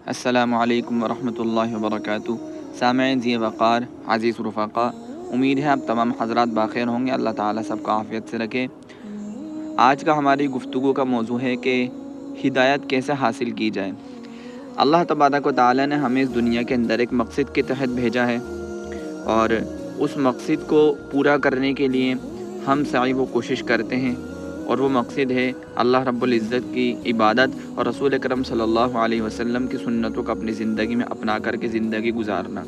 السلام علیکم ورحمۃ اللہ وبرکاتہ۔ سامعین ذی وقار، عزیز رفقا، امید ہے آپ تمام حضرات بخیر ہوں گے۔ اللہ تعالیٰ سب کا عافیت سے رکھے۔ آج کا ہماری گفتگو کا موضوع ہے کہ ہدایت کیسے حاصل کی جائے۔ اللہ تبارک و تعالیٰ نے ہمیں اس دنیا کے اندر ایک مقصد کے تحت بھیجا ہے، اور اس مقصد کو پورا کرنے کے لیے ہم سعی و کوشش کرتے ہیں، اور وہ مقصد ہے اللہ رب العزت کی عبادت اور رسول اکرم صلی اللہ علیہ وسلم کی سنتوں کو اپنی زندگی میں اپنا کر کے زندگی گزارنا۔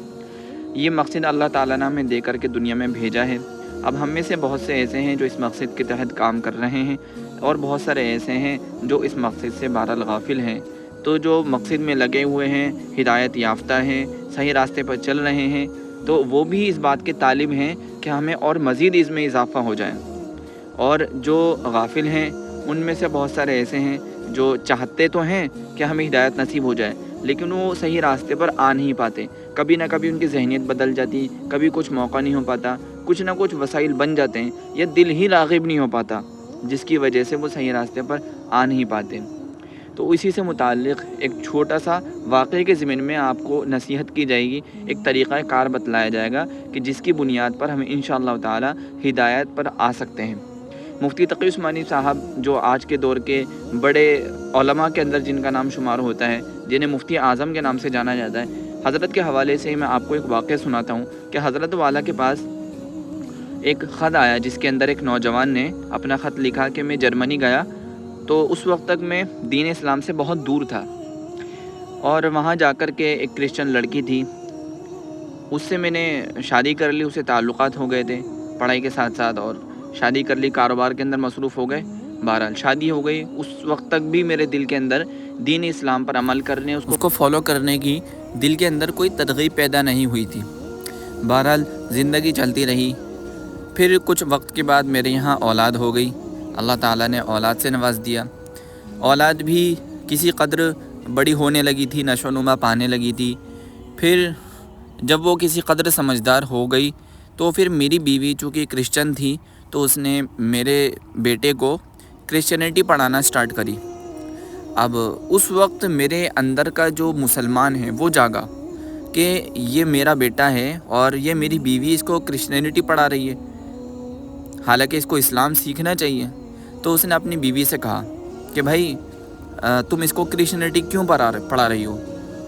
یہ مقصد اللہ تعالیٰ نے ہمیں دے کر کے دنیا میں بھیجا ہے۔ اب ہم میں سے بہت سے ایسے ہیں جو اس مقصد کے تحت کام کر رہے ہیں، اور بہت سارے ایسے ہیں جو اس مقصد سے بہرحال غافل ہیں۔ تو جو مقصد میں لگے ہوئے ہیں، ہدایت یافتہ ہیں، صحیح راستے پر چل رہے ہیں، تو وہ بھی اس بات کے طالب ہیں کہ ہمیں اور مزید اس میں اضافہ ہو جائے۔ اور جو غافل ہیں ان میں سے بہت سارے ایسے ہیں جو چاہتے تو ہیں کہ ہمیں ہدایت نصیب ہو جائے، لیکن وہ صحیح راستے پر آ نہیں پاتے۔ کبھی نہ کبھی ان کی ذہنیت بدل جاتی، کبھی کچھ موقع نہیں ہو پاتا، کچھ نہ کچھ وسائل بن جاتے ہیں، یا دل ہی راغب نہیں ہو پاتا، جس کی وجہ سے وہ صحیح راستے پر آ نہیں پاتے۔ تو اسی سے متعلق ایک چھوٹا سا واقعے کے ضمن میں آپ کو نصیحت کی جائے گی، ایک طریقہ کار بتلایا جائے گا کہ جس کی بنیاد پر ہم انشاءاللہ تعالی ہدایت پر آ سکتے ہیں۔ مفتی تقی عثمانی صاحب، جو آج کے دور کے بڑے علماء کے اندر جن کا نام شمار ہوتا ہے، جنہیں مفتی اعظم کے نام سے جانا جاتا ہے، حضرت کے حوالے سے میں آپ کو ایک واقعہ سناتا ہوں کہ حضرت والا کے پاس ایک خط آیا، جس کے اندر ایک نوجوان نے اپنا خط لکھا کہ میں جرمنی گیا تو اس وقت تک میں دین اسلام سے بہت دور تھا، اور وہاں جا کر کے ایک کرسچن لڑکی تھی، اس سے میں نے شادی کر لی، اس سے تعلقات ہو گئے تھے پڑھائی کے ساتھ ساتھ، اور شادی کر لی، کاروبار کے اندر مصروف ہو گئے، بہرحال شادی ہو گئی۔ اس وقت تک بھی میرے دل کے اندر دین اسلام پر عمل کرنے، اس کو فالو کرنے کی دل کے اندر کوئی ترغیب پیدا نہیں ہوئی تھی۔ بہرحال زندگی چلتی رہی۔ پھر کچھ وقت کے بعد میرے یہاں اولاد ہو گئی، اللہ تعالیٰ نے اولاد سے نواز دیا۔ اولاد بھی کسی قدر بڑی ہونے لگی تھی، نشو و نما پانے لگی تھی۔ پھر جب وہ کسی قدر سمجھدار ہو گئی تو پھر میری بیوی چونکہ کرسچن تھی، تو اس نے میرے بیٹے کو کرسچینٹی پڑھانا سٹارٹ کری۔ اب اس وقت میرے اندر کا جو مسلمان ہے وہ جاگا کہ یہ میرا بیٹا ہے اور یہ میری بیوی اس کو کرسچینٹی پڑھا رہی ہے، حالانکہ اس کو اسلام سیکھنا چاہیے۔ تو اس نے اپنی بیوی سے کہا کہ بھائی تم اس کو کرسچینٹی کیوں پڑھا رہی ہو؟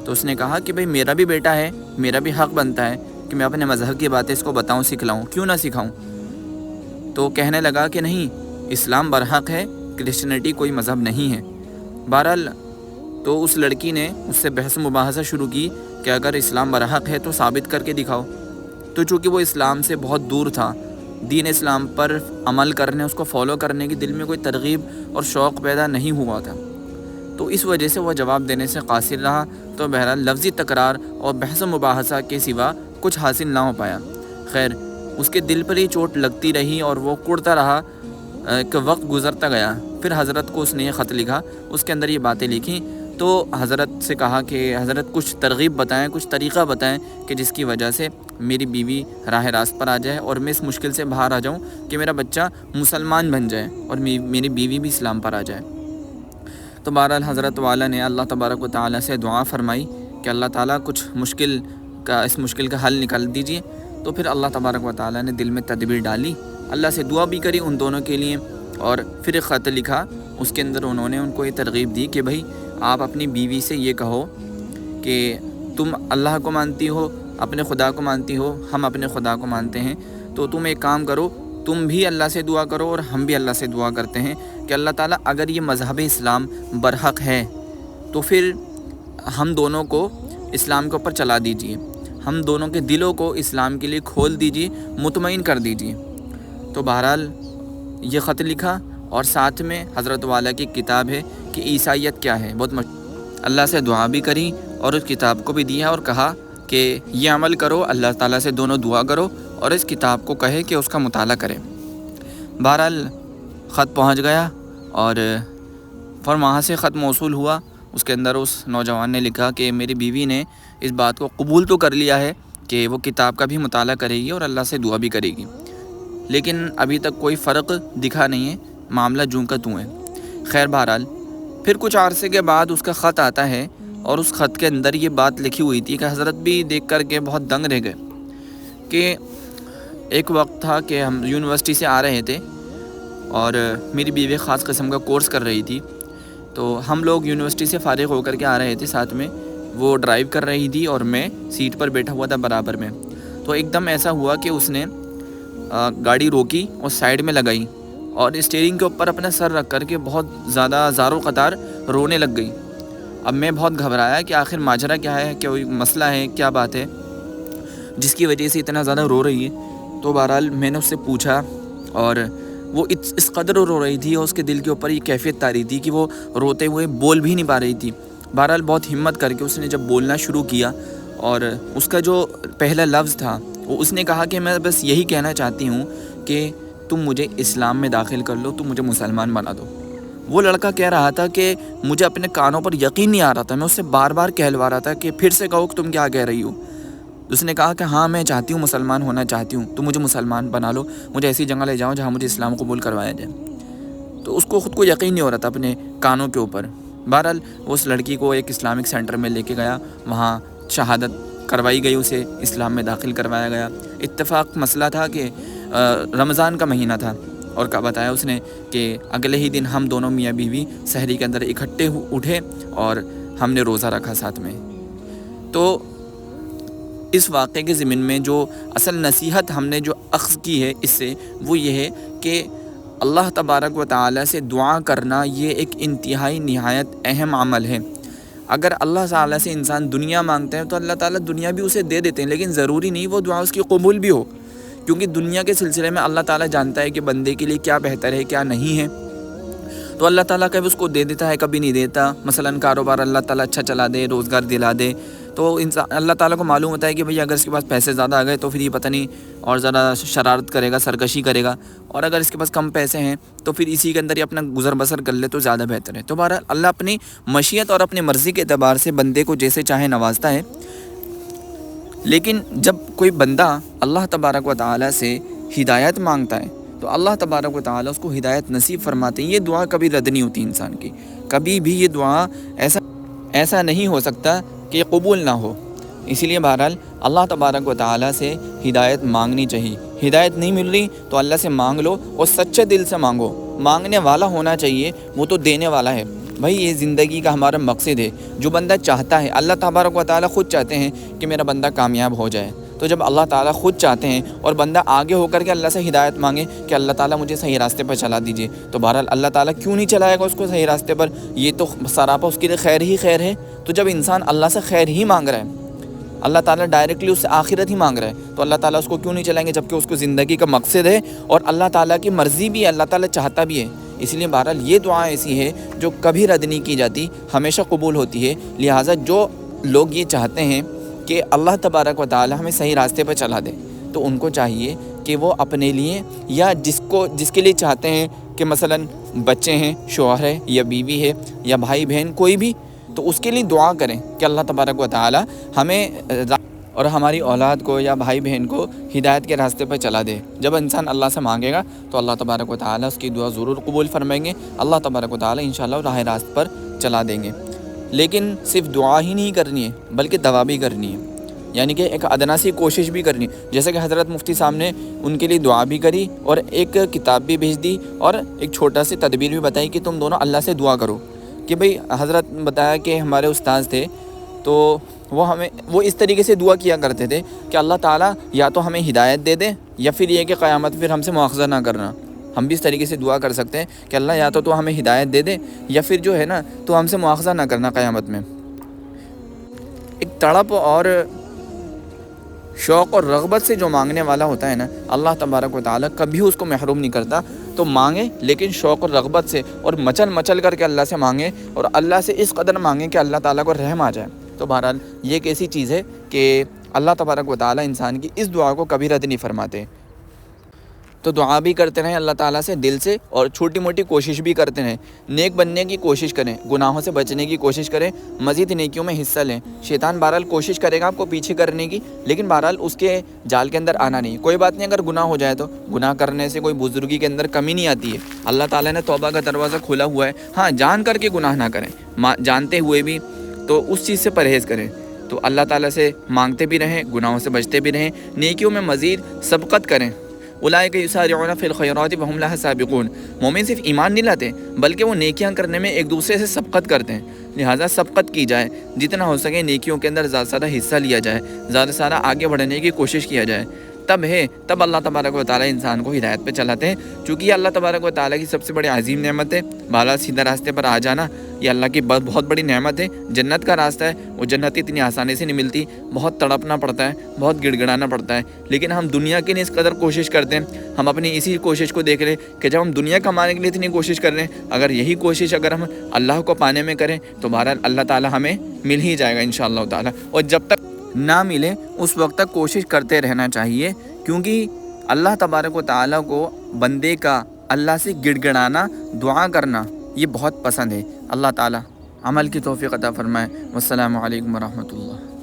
تو اس نے کہا کہ بھائی میرا بھی بیٹا ہے، میرا بھی حق بنتا ہے کہ میں اپنے مذہب کی باتیں اس کو بتاؤں، سکھلاؤں، کیوں نہ سکھاؤں؟ تو کہنے لگا کہ نہیں، اسلام برحق ہے، کرسچینٹی کوئی مذہب نہیں ہے۔ بہرحال تو اس لڑکی نے اس سے بحث مباحثہ شروع کی کہ اگر اسلام برحق ہے تو ثابت کر کے دکھاؤ۔ تو چونکہ وہ اسلام سے بہت دور تھا، دین اسلام پر عمل کرنے، اس کو فالو کرنے کی دل میں کوئی ترغیب اور شوق پیدا نہیں ہوا تھا، تو اس وجہ سے وہ جواب دینے سے قاصر رہا۔ تو بہرحال لفظی تکرار اور بحث و مباحثہ کے سوا کچھ حاصل نہ ہو پایا۔ خیر، اس کے دل پر ہی چوٹ لگتی رہی اور وہ کڑتا رہا کہ وقت گزرتا گیا۔ پھر حضرت کو اس نے یہ خط لکھا، اس کے اندر یہ باتیں لکھیں، تو حضرت سے کہا کہ حضرت کچھ ترغیب بتائیں، کچھ طریقہ بتائیں کہ جس کی وجہ سے میری بیوی راہ راست پر آ جائے اور میں اس مشکل سے باہر آ جاؤں کہ میرا بچہ مسلمان بن جائے اور میری بیوی بھی اسلام پر آ جائے۔ تو بہرحال حضرت والا نے اللہ تبارک و تعالیٰ سے دعا فرمائی کہ اللہ تعالیٰ کچھ اس مشکل کا حل نکال دیجیے۔ تو پھر اللہ تبارک و تعالیٰ نے دل میں تدبیر ڈالی، اللہ سے دعا بھی کری ان دونوں کے لیے، اور پھر ایک خط لکھا۔ اس کے اندر انہوں نے ان کو یہ ترغیب دی کہ بھائی آپ اپنی بیوی سے یہ کہو کہ تم اللہ کو مانتی ہو، اپنے خدا کو مانتی ہو، ہم اپنے خدا کو مانتے ہیں، تو تم ایک کام کرو، تم بھی اللہ سے دعا کرو اور ہم بھی اللہ سے دعا کرتے ہیں کہ اللہ تعالیٰ اگر یہ مذہب اسلام برحق ہے تو پھر ہم دونوں کو اسلام کے اوپر چلا دیجیے، ہم دونوں کے دلوں کو اسلام کے لیے کھول دیجیے، مطمئن کر دیجیے۔ تو بہرحال یہ خط لکھا، اور ساتھ میں حضرت والا کی کتاب ہے کہ عیسائیت کیا ہے، بہت اللہ سے دعا بھی کری اور اس کتاب کو بھی دیا اور کہا کہ یہ عمل کرو، اللہ تعالیٰ سے دونوں دعا کرو اور اس کتاب کو کہے کہ اس کا مطالعہ کرے۔ بہرحال خط پہنچ گیا، اور پھر وہاں سے خط موصول ہوا۔ اس کے اندر اس نوجوان نے لکھا کہ میری بیوی نے اس بات کو قبول تو کر لیا ہے کہ وہ کتاب کا بھی مطالعہ کرے گی اور اللہ سے دعا بھی کرے گی، لیکن ابھی تک کوئی فرق دکھا نہیں ہے، معاملہ جوں کا توں ہے۔ خیر، بہرحال پھر کچھ عرصے کے بعد اس کا خط آتا ہے، اور اس خط کے اندر یہ بات لکھی ہوئی تھی کہ حضرت بھی دیکھ کر کے بہت دنگ رہ گئے کہ ایک وقت تھا کہ ہم یونیورسٹی سے آ رہے تھے اور میری بیوی خاص قسم کا کورس کر رہی تھی، تو ہم لوگ یونیورسٹی سے فارغ ہو کر کے آ رہے تھے ساتھ میں، وہ ڈرائیو کر رہی تھی اور میں سیٹ پر بیٹھا ہوا تھا برابر میں۔ تو ایک دم ایسا ہوا کہ اس نے گاڑی روکی اور سائیڈ میں لگائی اور اسٹیئرنگ کے اوپر اپنا سر رکھ کر کے بہت زیادہ زار و قطار رونے لگ گئی۔ اب میں بہت گھبرایا کہ آخر ماجرا کیا ہے، کوئی مسئلہ ہے، کیا بات ہے جس کی وجہ سے اتنا زیادہ رو رہی ہے۔ تو بہرحال میں نے اس سے پوچھا اور وہ اس قدر رو رہی تھی اور اس کے دل کے اوپر یہ کیفیت طاری تھی کہ وہ روتے ہوئے بول بھی نہیں پا رہی تھی۔ بہرحال بہت ہمت کر کے اس نے جب بولنا شروع کیا اور اس کا جو پہلا لفظ تھا وہ اس نے کہا کہ میں بس یہی کہنا چاہتی ہوں کہ تم مجھے اسلام میں داخل کر لو، تم مجھے مسلمان بنا دو۔ وہ لڑکا کہہ رہا تھا کہ مجھے اپنے کانوں پر یقین نہیں آ رہا تھا، میں اس سے بار بار کہلوا رہا تھا کہ پھر سے کہو کہ تم کیا کہہ رہی ہو۔ اس نے کہا کہ ہاں میں چاہتی ہوں، مسلمان ہونا چاہتی ہوں، تم مجھے مسلمان بنا لو، مجھے ایسی جگہ لے جاؤ جہاں مجھے اسلام قبول کروایا جائے۔ تو اس کو خود کو یقین نہیں ہو رہا تھا اپنے کانوں کے اوپر۔ بہرحال وہ اس لڑکی کو ایک اسلامک سینٹر میں لے کے گیا، وہاں شہادت کروائی گئی، اسے اسلام میں داخل کروایا گیا۔ اتفاق مسئلہ تھا کہ رمضان کا مہینہ تھا اور کیا بتایا اس نے کہ اگلے ہی دن ہم دونوں میاں بیوی سحری کے اندر اکٹھے اٹھے اور ہم نے روزہ رکھا ساتھ میں۔ تو اس واقعے کے ضمن میں جو اصل نصیحت ہم نے جو اخذ کی ہے اس سے وہ یہ ہے کہ اللہ تبارک و تعالیٰ سے دعا کرنا یہ ایک انتہائی نہایت اہم عمل ہے۔ اگر اللہ تعالیٰ سے انسان دنیا مانگتا ہے تو اللہ تعالیٰ دنیا بھی اسے دے دیتے ہیں، لیکن ضروری نہیں وہ دعا اس کی قبول بھی ہو، کیونکہ دنیا کے سلسلے میں اللہ تعالیٰ جانتا ہے کہ بندے کے لیے کیا بہتر ہے کیا نہیں ہے۔ تو اللہ تعالیٰ کبھی اس کو دے دیتا ہے کبھی نہیں دیتا۔ مثلاً کاروبار اللہ تعالیٰ اچھا چلا دے، روزگار دلا دے، تو انسان اللہ تعالیٰ کو معلوم ہوتا ہے کہ بھئی اگر اس کے پاس پیسے زیادہ آ گئے تو پھر یہ پتہ نہیں اور ذرا شرارت کرے گا، سرکشی کرے گا، اور اگر اس کے پاس کم پیسے ہیں تو پھر اسی کے اندر یہ اپنا گزر بسر کر لے تو زیادہ بہتر ہے۔ تو بہرحال اللہ اپنی مشیت اور اپنی مرضی کے اعتبار سے بندے کو جیسے چاہے نوازتا ہے، لیکن جب کوئی بندہ اللہ تبارک و تعالیٰ سے ہدایت مانگتا ہے تو اللہ تبارک و تعالیٰ اس کو ہدایت نصیب فرماتے ہیں۔ یہ دعا کبھی رد نہیں ہوتی انسان کی، کبھی بھی یہ دعا ایسا نہیں ہو سکتا کہ یہ قبول نہ ہو۔ اسی لیے بہرحال اللہ تبارک و تعالیٰ سے ہدایت مانگنی چاہیے۔ ہدایت نہیں مل رہی تو اللہ سے مانگ لو اور سچے دل سے مانگو۔ مانگنے والا ہونا چاہیے، وہ تو دینے والا ہے۔ بھائی یہ زندگی کا ہمارا مقصد ہے، جو بندہ چاہتا ہے، اللہ تبارک و تعالیٰ خود چاہتے ہیں کہ میرا بندہ کامیاب ہو جائے۔ تو جب اللہ تعالیٰ خود چاہتے ہیں اور بندہ آگے ہو کر کے اللہ سے ہدایت مانگے کہ اللہ تعالیٰ مجھے صحیح راستے پر چلا دیجیے، تو بہرحال اللہ تعالیٰ کیوں نہیں چلائے گا اس کو صحیح راستے پر؟ یہ تو سراپا اس کے لیے خیر ہی خیر ہے۔ تو جب انسان اللہ سے خیر ہی مانگ رہا ہے، اللہ تعالیٰ ڈائریکٹلی اس سے آخرت ہی مانگ رہا ہے، تو اللہ تعالیٰ اس کو کیوں نہیں چلائیں گے جبکہ اس کو زندگی کا مقصد ہے اور اللہ تعالیٰ کی مرضی بھی ہے، اللہ تعالیٰ چاہتا بھی ہے۔ اس لیے بہرحال یہ دعا ایسی ہے جو کبھی رد نہیں کی جاتی، ہمیشہ قبول ہوتی ہے۔ لہٰذا جو لوگ یہ چاہتے ہیں کہ اللہ تبارک و تعالیٰ ہمیں صحیح راستے پر چلا دے، تو ان کو چاہیے کہ وہ اپنے لیے یا جس کے لیے چاہتے ہیں کہ مثلاً بچے ہیں، شوہر ہے یا بیوی ہے یا بھائی بہن کوئی بھی، تو اس کے لیے دعا کریں کہ اللہ تبارک و تعالیٰ ہمیں اور ہماری اولاد کو یا بھائی بہن کو ہدایت کے راستے پر چلا دے۔ جب انسان اللہ سے مانگے گا تو اللہ تبارک و تعالیٰ اس کی دعا ضرور قبول فرمائیں گے، اللہ تبارک و تعالیٰ انشاءاللہ راہ راست پر چلا دیں گے۔ لیکن صرف دعا ہی نہیں کرنی ہے بلکہ دوا بھی کرنی ہے، یعنی کہ ایک ادنا سی کوشش بھی کرنی ہے۔ جیسے کہ حضرت مفتی صاحب نے ان کے لیے دعا بھی کری اور ایک کتاب بھی بھیج دی اور ایک چھوٹا سی تدبیر بھی بتائی کہ تم دونوں اللہ سے دعا کرو۔ کہ بھئی حضرت بتایا کہ ہمارے استاذ تھے تو وہ اس طریقے سے دعا کیا کرتے تھے کہ اللہ تعالیٰ یا تو ہمیں ہدایت دے دے یا پھر یہ کہ قیامت پھر ہم سے مواخذہ نہ کرنا۔ ہم بھی اس طریقے سے دعا کر سکتے ہیں کہ اللہ یا تو ہمیں ہدایت دے دے یا پھر جو ہے نا تو ہم سے مواخذہ نہ کرنا قیامت میں۔ ایک تڑپ اور شوق اور رغبت سے جو مانگنے والا ہوتا ہے نا، اللہ تبارک و تعالیٰ کبھی اس کو محروم نہیں کرتا۔ تو مانگیں لیکن شوق اور رغبت سے اور مچل کر کے اللہ سے مانگیں اور اللہ سے اس قدر مانگیں کہ اللہ تعالیٰ کو رحم آ جائے۔ تو بہرحال یہ ایک ایسی چیز ہے کہ اللہ تبارک و تعالیٰ انسان کی اس دعا کو کبھی رد نہیں فرماتے۔ تو دعا بھی کرتے رہیں اللہ تعالیٰ سے دل سے اور چھوٹی موٹی کوشش بھی کرتے رہیں، نیک بننے کی کوشش کریں، گناہوں سے بچنے کی کوشش کریں، مزید نیکیوں میں حصہ لیں۔ شیطان بہرحال کوشش کرے گا آپ کو پیچھے کرنے کی، لیکن بہرحال اس کے جال کے اندر آنا نہیں۔ کوئی بات نہیں اگر گناہ ہو جائے تو گناہ کرنے سے کوئی بزرگی کے اندر کمی نہیں آتی ہے، اللہ تعالیٰ نے توبہ کا دروازہ کھولا ہوا ہے۔ ہاں جان کر کے گناہ نہ کریں، جانتے ہوئے بھی تو اس چیز سے پرہیز کریں، تو اللہ تعالیٰ سے مانگتے بھی رہیں، گناہوں سے بچتے بھی رہیں، نیکیوں میں مزید سبقت کریں۔ اولئک یسارعون فی الخیرات وہم لہا سابقون۔ مومن صرف ایمان نہیں لاتے بلکہ وہ نیکیاں کرنے میں ایک دوسرے سے سبقت کرتے ہیں، لہٰذا سبقت کی جائے، جتنا ہو سکے نیکیوں کے اندر زیادہ سے زیادہ حصہ لیا جائے، زیادہ سے زیادہ آگے بڑھنے کی کوشش کیا جائے، تب اللہ تبارک و تعالیٰ انسان کو ہدایت پہ چلاتے ہیں، چونکہ یہ اللہ تبارک و تعالیٰ کی سب سے بڑی عظیم نعمت ہے۔ بالا سیدھا راستے پر آ جانا یہ اللہ کی بہت بڑی نعمت ہے۔ جنت کا راستہ ہے، وہ جنت اتنی آسانی سے نہیں ملتی، بہت تڑپنا پڑتا ہے، بہت گڑ گڑانا پڑتا ہے، لیکن ہم دنیا کے لیے اس قدر کوشش کرتے ہیں۔ ہم اپنی اسی کوشش کو دیکھ لیں کہ جب ہم دنیا کمانے کے لیے اتنی کوشش کر رہے ہیں، اگر یہی کوشش اگر ہم اللہ کو پانے میں کریں تو بہرحال اللہ تعالیٰ ہمیں مل ہی جائے گا انشاءاللہ تعالیٰ۔ اور جب تک نہ ملے اس وقت تک کوشش کرتے رہنا چاہیے، کیونکہ اللہ تبارک و تعالیٰ کو بندے کا اللہ سے گڑ گڑانا، دعا کرنا یہ بہت پسند ہے۔ اللہ تعالیٰ عمل کی توفیق عطا فرمائے۔ والسلام علیکم ورحمۃ اللہ۔